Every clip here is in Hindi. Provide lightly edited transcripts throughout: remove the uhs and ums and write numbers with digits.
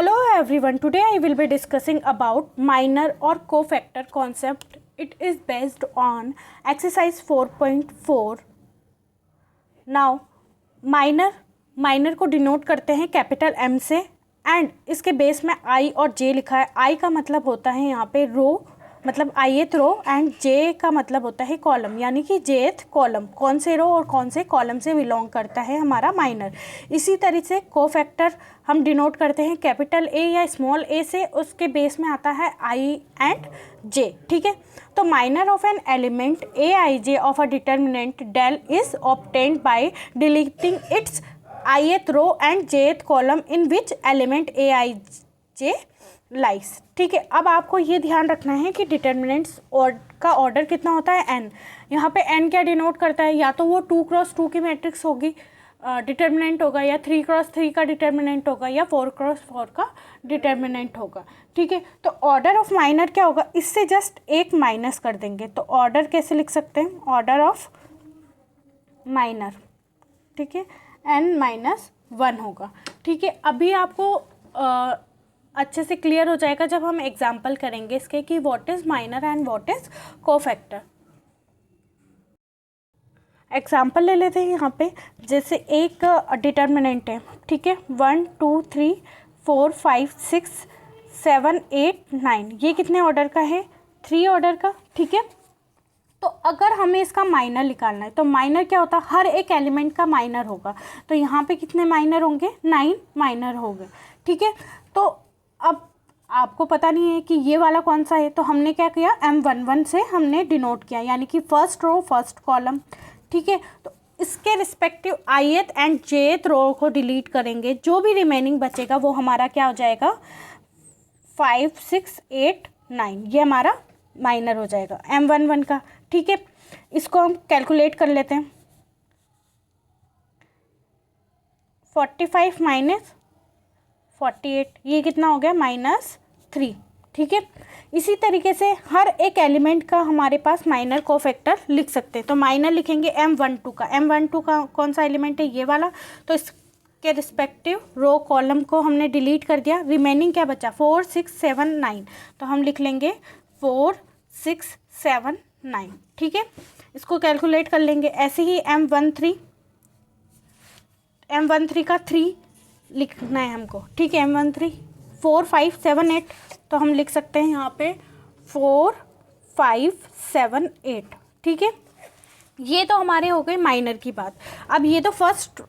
Hello everyone, today I will be discussing about minor or cofactor concept. It is based on exercise 4.4. Now minor को डिनोट करते हैं कैपिटल M से एंड इसके बेस में I और J लिखा है. I का मतलब होता है यहाँ पे रो, मतलब ith रो एंड J का मतलब होता है कॉलम, यानी कि jth कॉलम कौन से रो और कौन से कॉलम से बिलोंग करता है हमारा माइनर. इसी तरीके से कोफैक्टर हम डिनोट करते हैं कैपिटल A या स्मॉल a से, उसके बेस में आता है I एंड J. ठीक है, तो minor of an element Aij of a determinant del is obtained by deleting its ith row and jth column in which element Aij lies. ठीक है, अब आपको ये ध्यान रखना है कि डिटर्मिनेंट्स और का ऑर्डर कितना होता है n. यहाँ पे n क्या डिनोट करता है, या तो वो 2x2 की मैट्रिक्स होगी डिटर्मिनेंट होगा, या 3x3 का डिटर्मिनेंट होगा, या 4x4 का डिटर्मिनेंट होगा. ठीक है, तो ऑर्डर ऑफ माइनर क्या होगा, इससे जस्ट एक माइनस कर देंगे. तो ऑर्डर कैसे लिख सकते हैं, ऑर्डर ऑफ माइनर, ठीक है, n-1 होगा. ठीक है, अभी आपको अच्छे से क्लियर हो जाएगा जब हम एग्जाम्पल करेंगे इसके कि what is minor and what is cofactor. Example ले लेते हैं यहाँ पे. जैसे एक डिटर्मिनेंट है, ठीक है, 1 2 3 4 5 6 7 8 9, ये कितने ऑर्डर का है, 3 ऑर्डर का. ठीक है, तो अगर हमें इसका माइनर निकालना है तो माइनर क्या होता है, हर एक एलिमेंट का माइनर होगा. तो यहाँ पे कितने माइनर होंगे, 9 माइनर होंगे. ठीक है, तो अब आपको पता नहीं है कि ये वाला कौन सा है, तो हमने क्या किया, M11 से हमने डिनोट किया, यानी कि फर्स्ट रो फर्स्ट कॉलम. ठीक है, तो इसके रिस्पेक्टिव ith एंड jth रो को डिलीट करेंगे, जो भी रिमेनिंग बचेगा वो हमारा क्या हो जाएगा, 5 6 8 9, ये हमारा माइनर हो जाएगा M11 का. ठीक है, इसको हम कैलकुलेट कर लेते हैं. 45 माइनस 48, ये कितना हो गया, -3. ठीक है, इसी तरीके से हर एक एलिमेंट का हमारे पास माइनर कोफैक्टर लिख सकते हैं. तो माइनर लिखेंगे M12 का. M12 का कौन सा एलिमेंट है, ये वाला. तो इसके रिस्पेक्टिव रो कॉलम को हमने डिलीट कर दिया, रिमेनिंग क्या बचा, 4 6 7 9. तो हम लिख लेंगे 4 6 7 9. ठीक है, इसको कैलकुलेट कर लेंगे. ऐसे ही M13 का 3 लिखना है हमको. ठीक है, M13 4 5 7 8, तो हम लिख सकते हैं यहाँ पे 4 5 7 8. ठीक है, ये तो हमारे हो गए माइनर की बात. अब ये तो फर्स्ट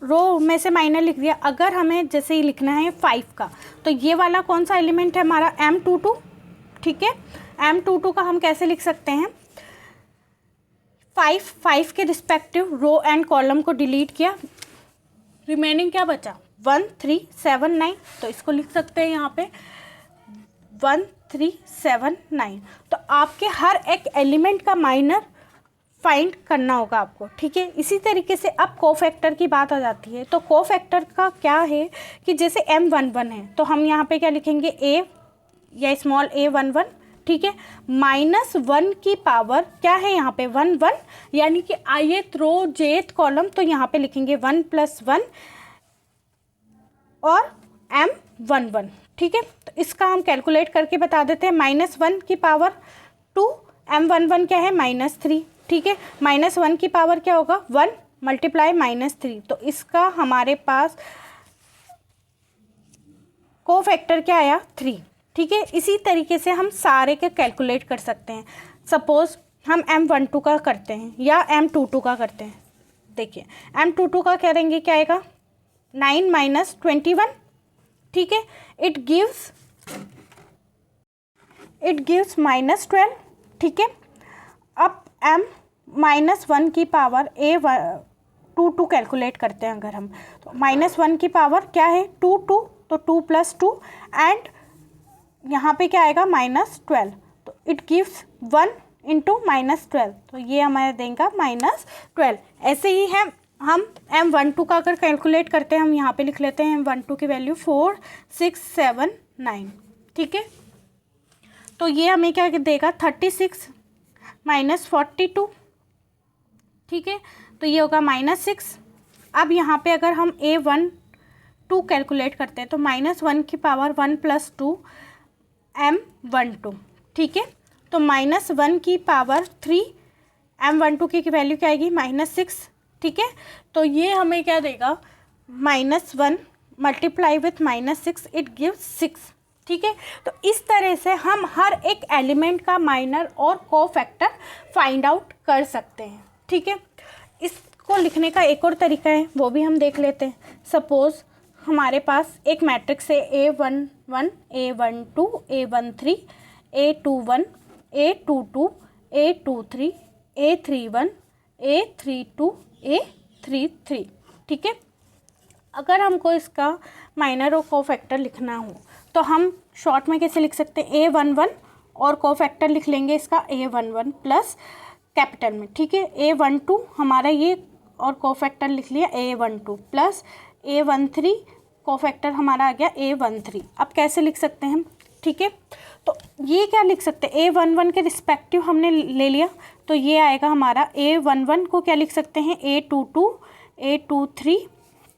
रो में से माइनर लिख दिया. अगर हमें जैसे ही लिखना है 5 का, तो ये वाला कौन सा एलिमेंट है हमारा, M22. ठीक है, M22 का हम कैसे लिख सकते हैं, 5 के रिस्पेक्टिव रो एंड कॉलम को डिलीट किया, रिमेनिंग क्या बचा, 1 3 7 9. तो इसको लिख सकते हैं यहाँ पे 1 3 7 9. तो आपके हर एक एलिमेंट का माइनर फाइंड करना होगा आपको. ठीक है, इसी तरीके से अब कोफैक्टर की बात आ जाती है. तो कोफैक्टर का क्या है कि जैसे M11 है, तो हम यहाँ पे क्या लिखेंगे, A या स्मॉल a11. ठीक है, -1 की पावर क्या है यहाँ पे, 1 1, यानी कि ith रो jth कॉलम. तो यहाँ पे लिखेंगे 1 + 1 और M11. ठीक है, तो इसका हम कैलकुलेट करके बता देते हैं. -1 की पावर 2, M11 क्या है, -3. ठीक है, -1 की पावर क्या होगा, 1 × -3. तो इसका हमारे पास कोफैक्टर क्या आया, 3. ठीक है, इसी तरीके से हम सारे के कैलकुलेट कर सकते हैं. सपोज हम M12 का करते हैं या M22 का करते हैं. देखिए M22 का करेंगे, क्या आएगा, 9 - 21. ठीक है, इट गिव्स -12. ठीक है, अब M-1 की पावर A22 कैलकुलेट करते हैं अगर हम, तो -1 की पावर क्या है, 2 2, तो 2 + 2 एंड यहाँ पे क्या आएगा, -12. तो इट गिव्स 1 × -12, तो ये हमारे देंगे -12. ऐसे ही है हम M12 का अगर कैलकुलेट करते हैं, हम यहाँ पे लिख लेते हैं M12 की वैल्यू 4 6 7 9. ठीक है, तो ये हमें क्या देगा, 36 - 42. ठीक है, तो ये होगा -6. अब यहाँ पे अगर हम A1 टू कैलकुलेट करते हैं, तो -1 की पावर 1 + 2 M12, ठीक है। तो -1 की पावर 3 M12 की वैल्यू क्या आएगी -6, ठीक है। तो ये हमें क्या देगा, -1 मल्टीप्लाई विथ -6 इट गिव्स 6, ठीक है। तो इस तरह से हम हर एक एलिमेंट का माइनर और कोफैक्टर फाइंड आउट कर सकते हैं, ठीक है। इसको लिखने का एक और तरीका है, वो भी हम देख लेते हैं। सपोज़ हमारे पास एक मैट्रिक्स है A11, A12, A13, A21, A22, A23, A31, A32, A33, ठीक है। अगर हमको इसका माइनर और कोफैक्टर लिखना हो तो हम शॉर्ट में कैसे लिख सकते हैं, A11 और कोफैक्टर लिख लेंगे इसका A11 प्लस कैपिटल में, ठीक है। A12 हमारा ये और कोफैक्टर लिख लिया A12 प्लस A13, कोफैक्टर हमारा आ गया A13। अब कैसे लिख सकते हैं हम, ठीक है। तो ये क्या लिख सकते हैं, A11 के रिस्पेक्टिव हमने ले लिया, तो ये आएगा हमारा A11 को क्या लिख सकते हैं, A22, A23,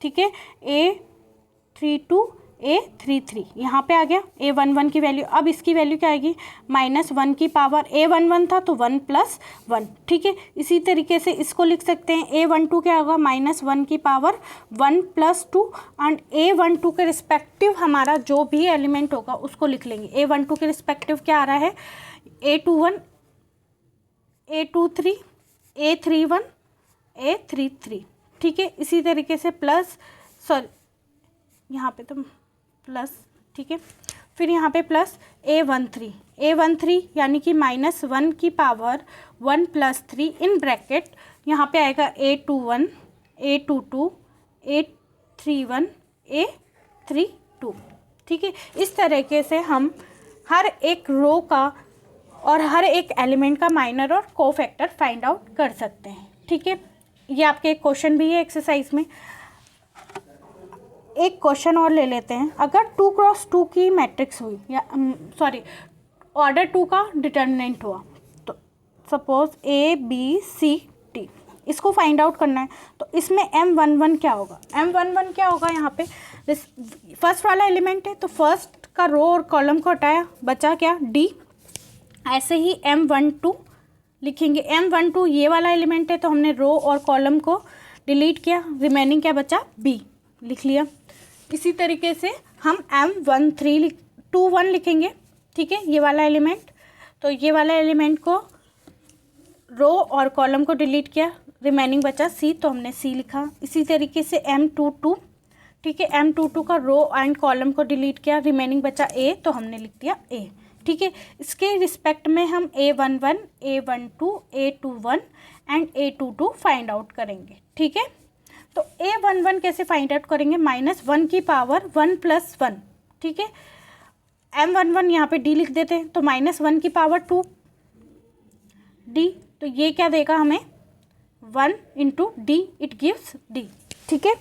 ठीक है, A32, A33, यहाँ पे आ गया A11 की वैल्यू। अब इसकी वैल्यू क्या आएगी, -1 की पावर, A11 था तो 1 + 1, ठीक है। इसी तरीके से इसको लिख सकते हैं, A12 क्या होगा, -1 की पावर 1 + 2, एंड A12 के रिस्पेक्टिव हमारा जो भी एलिमेंट होगा उसको लिख लेंगे। A12 के रिस्पेक्टिव क्या आ रहा है, A21, A23, A31, A33, ठीक है। इसी तरीके से प्लस, सॉरी यहाँ पे तो प्लस, ठीक है। फिर यहाँ पे प्लस A13 यानी कि -1 की पावर 1 + 3 इन ब्रैकेट, यहाँ पे आएगा A21, A22, A31, A32, ठीक है। इस तरीके से हम हर एक रो का और हर एक एलिमेंट का माइनर और कोफैक्टर फाइंड आउट कर सकते हैं, ठीक है। ये आपके एक क्वेश्चन भी है एक्सरसाइज में। एक क्वेश्चन और ले लेते हैं। अगर 2 × 2 की मैट्रिक्स हुई, या सॉरी ऑर्डर 2 का डिटर्मिनेंट हुआ, तो सपोज ABCD, इसको फाइंड आउट करना है, तो इसमें M11 क्या होगा, M11 क्या होगा, यहाँ पे फर्स्ट वाला एलिमेंट है तो फर्स्ट का रो और कॉलम को हटाया, बचा क्या, D। ऐसे ही M12 लिखेंगे, M12 ये वाला एलिमेंट है तो हमने रो और कॉलम को डिलीट किया, रिमेनिंग क्या बचा, B लिख लिया। इसी तरीके से हम M21 लिखेंगे, ठीक है, ये वाला एलिमेंट, तो ये वाला एलिमेंट को रो और कॉलम को डिलीट किया, रिमेनिंग बचा C, तो हमने C लिखा। इसी तरीके से M22, ठीक है, M22 का रो एंड कॉलम को डिलीट किया, रिमेनिंग बचा A, तो हमने लिख दिया A, ठीक है। इसके रिस्पेक्ट में हम A11, A12, A21 and A22 find out करेंगे, ठीक है। तो A11 कैसे फाइंड आउट करेंगे, -1 की पावर 1 + 1, ठीक है। M11 यहाँ पे D लिख देते हैं, तो -1 की पावर 2 D, तो ये क्या देगा हमें, 1 × D इट गिव्स D, ठीक है।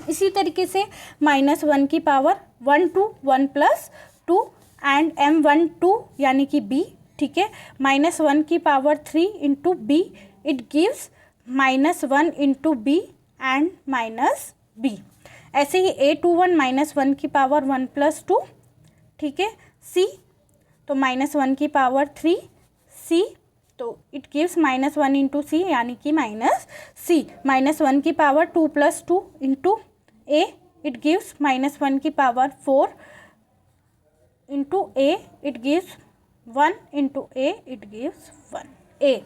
इसी तरीके से -1 की पावर 1 to 1 + 2 एंड M12 यानी कि B, ठीक है, -1 की power 3 × B it gives -1 × B and -B। ऐसे ही A21 -1 की पावर 1 + 2, ठीक है, C, तो -1 की पावर 3 C, तो इट गिव्स -1 × C यानी कि -C। -1 की पावर 2 + 2 × A इट गिव्स -1 की power 4 × A it gives 1 × A it gives 1 A,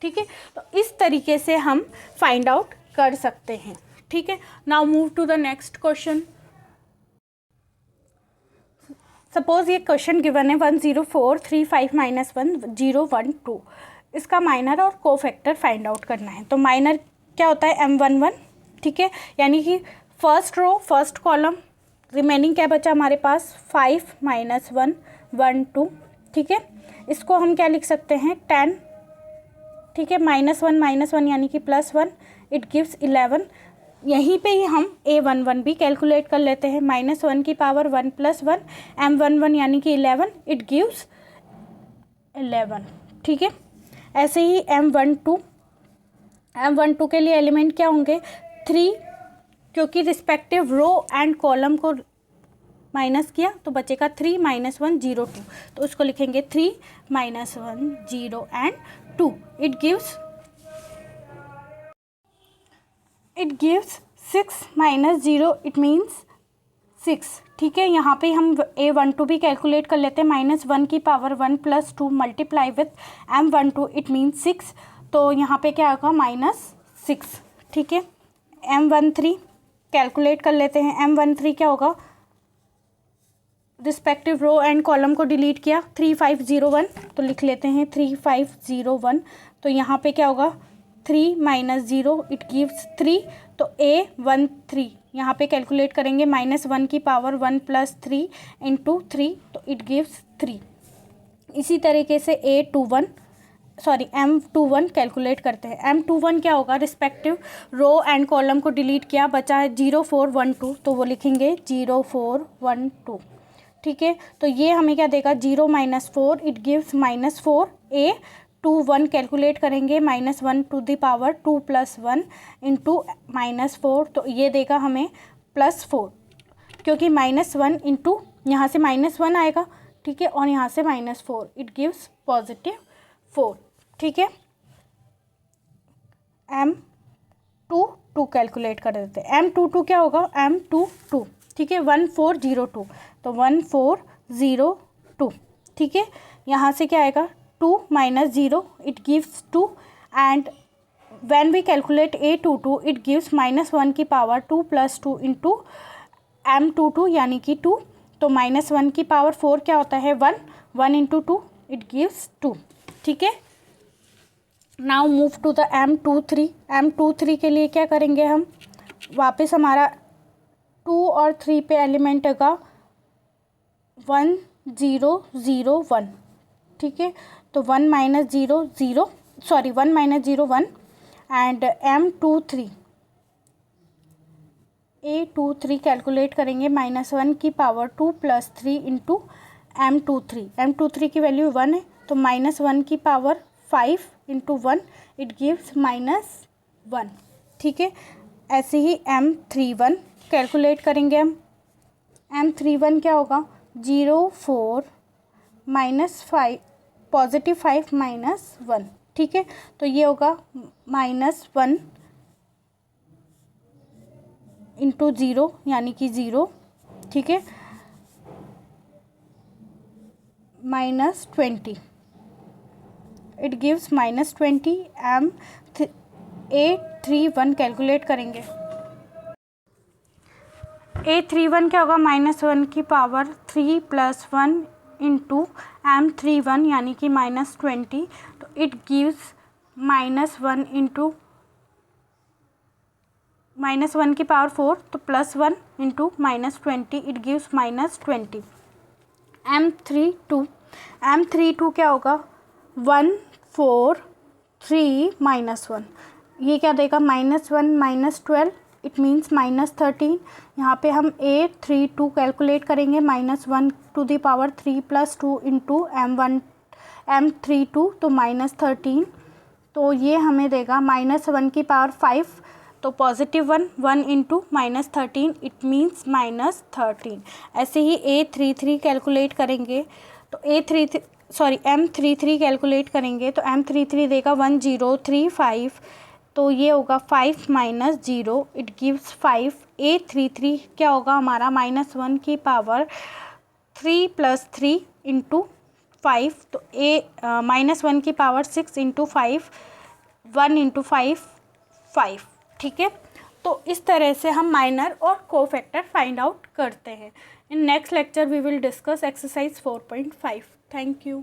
ठीक है। तो इस तरीके से हम फाइंड आउट कर सकते हैं, ठीक है। Now move to the next question. Suppose ये क्वेश्चन गिवन है 10435 - 1012, इसका माइनर और कोफैक्टर फाइंड आउट करना है। तो माइनर क्या होता है, M11, ठीक है, यानी कि first row first column, remaining क्या बचा हमारे पास, 5 - 1 1 2, ठीक है। इसको हम क्या लिख सकते हैं, 10, ठीक है, -1 यानी कि +1 इट गिव्स 11। यहीं पे ही हम A11 भी कैलकुलेट कर लेते हैं, -1 की पावर 1 + 1 M11 यानी कि 11 इट गिव्स 11, ठीक है। ऐसे ही M12 के लिए एलिमेंट क्या होंगे, 3, क्योंकि रिस्पेक्टिव रो एंड कॉलम को माइनस किया तो बचेगा 3 -1 0 2, तो उसको लिखेंगे 3 -1 0 and 2. It gives 6 - 0, it means 6. ठीक है, यहाँ पे हम A12 भी कैलकुलेट कर लेते हैं. -1 की power 1 + 2 multiply with M12, it means 6. तो यहाँ पे क्या होगा -6. ठीक है, M13 कैलकुलेट कर लेते हैं. M13 क्या होगा, रिस्पेक्टिव रो एंड कॉलम को डिलीट किया 3501, तो लिख लेते हैं 3501. तो यहाँ पे क्या होगा 3 - 0, इट गिव्स 3. तो A13 यहाँ पे कैलकुलेट करेंगे -1 की पावर 1 + 3 × 3, तो इट गिव्स 3. इसी तरीके से M21 कैलकुलेट करते हैं. M21 क्या होगा, रिस्पेक्टिव रो एंड कॉलम को डिलीट किया, बचा है 0 4 1 2, तो वो लिखेंगे 0 4 1 2. ठीक है, तो ये हमें क्या देगा 0 - 4, इट गिव्स -4. A21 कैलकुलेट करेंगे -1 टू द पावर 2 + 1 × -4, तो ये देगा हमें +4, क्योंकि -1 इंटू यहाँ से -1 आएगा. ठीक है, और यहाँ से -4, इट गिव्स +4. ठीक है, M22 कैलकुलेट कर देते हैं. M22 क्या होगा, M22. ठीक है, 1402, तो 1402. ठीक है, यहाँ से क्या आएगा 2 - 0, it gives 2. And when we calculate A22, it gives -1 की पावर 2 + 2 × M22 यानी कि 2. तो -1 की पावर 4 क्या होता है 1 × 2, इट गिव्स 2. ठीक है, now move to the M23. M23 के लिए क्या करेंगे हम, वापस हमारा 2 और 3 पे एलिमेंट होगा 1 0 0 1. ठीक है, तो 1 - 0 0, sorry 1 - 0 1. And M23 A23 calculate करेंगे -1 की पावर 2 + 3 × M23. M23 की वैल्यू 1 है, तो -1 की पावर 5 × 1, इट गिव्स -1. ठीक है, ऐसे ही M31 कैलकुलेट करेंगे हम. M31 क्या होगा 0 4 -5 +5 -1. ठीक है, तो ये होगा -1 × 0 यानी कि 0. ठीक है, -20, इट गिव्स -20. A31 कैलकुलेट करेंगे. A31 क्या होगा -1 की पावर 3 + 1 × M31 यानी कि -20, तो इट गिव्स -1 की पावर 4, तो +1 × -20, इट गिव्स -20. M32 क्या होगा 1 4 3 -1, ये क्या देगा -1 -12, इट मीन्स -13. यहाँ पे हम A32 कैलकुलेट करेंगे -1 टू द पावर 3 + 2 × M32, तो -13. तो ये हमें देगा -1 की पावर 5, तो +1 1 × -13, इट मीन्स -13. ऐसे ही A33 कैलकुलेट करेंगे, तो M33 कैलकुलेट करेंगे, तो M33 देगा 1035, तो ये होगा 5 - 0, इट गिव्स 5. A33 क्या होगा हमारा -1 की पावर 3 + 3 × 5, तो -1 की पावर 6 × 5, 1 × 5 5. ठीक है, तो इस तरह से हम माइनर और कोफैक्टर फाइंड आउट करते हैं. In next lecture we will discuss exercise 4.5. Thank you.